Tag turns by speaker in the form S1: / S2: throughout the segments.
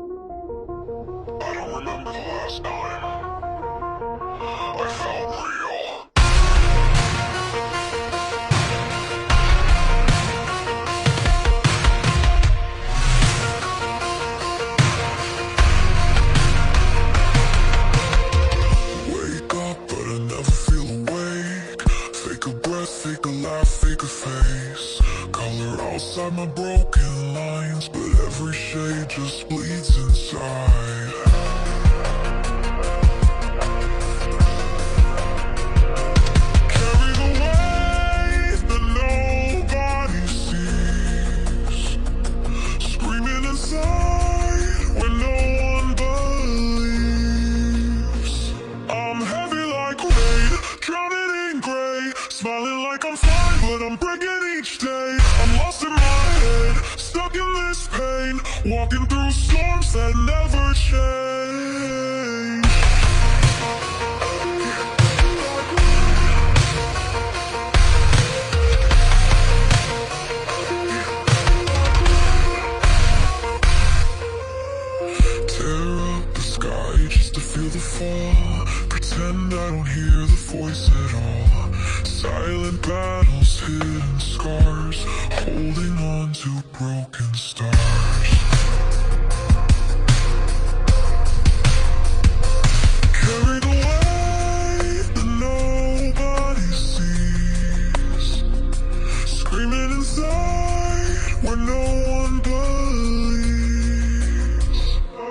S1: I don't remember the last time I felt real. Wake up, but I never feel awake. Fake a breath, fake a laugh, fake a face. Color outside my broken lines, but every shade just bleeds inside. Carry the weight that nobody sees, screaming inside when no one believes. I'm heavy like rain, drowning in gray, smiling like I'm fine, but I'm breaking each day. I'm lost in my head, stuck in this pain, walking through storms that never change. Tear up the sky just to feel the fall. Pretend I don't hear the voice at all. Silent battles, hidden scars, holding on to broken stars. Carry the weight that nobody sees, screaming inside where no one believes.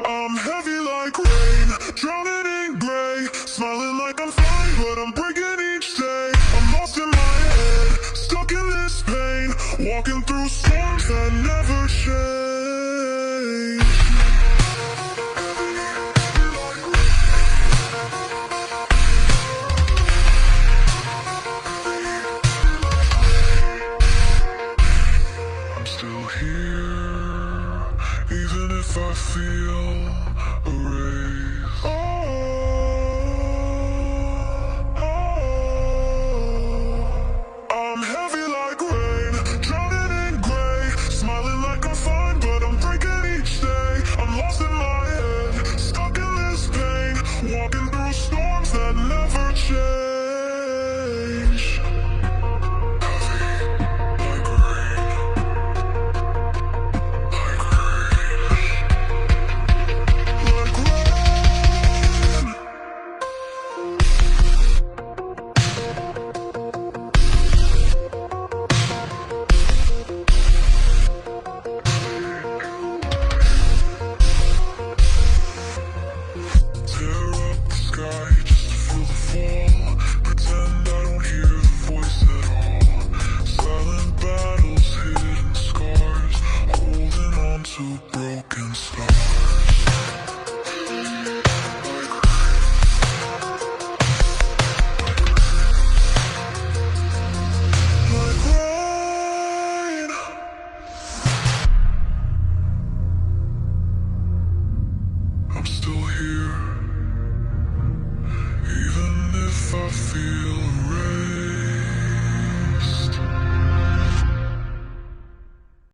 S1: I'm heavy like rain, drowning in gray, smiling like I'm fine, but I'm breaking each day. I'm lost in my head, stuck in this pain, walking through storms that never change. I'm still here, even if I feel erased. I'm heavy like rain, drowning in gray, smiling like I'm fine, but I'm breaking each day. I'm lost in my head, stuck in this pain, walking through storms that never change. Like rain, like rain, like rain. Tear up the sky just to feel the fall. Pretend I don't hear the voice at all. Silent battles, hidden scars, holding on to broken stars. Like rain. I'm still here, even if I feel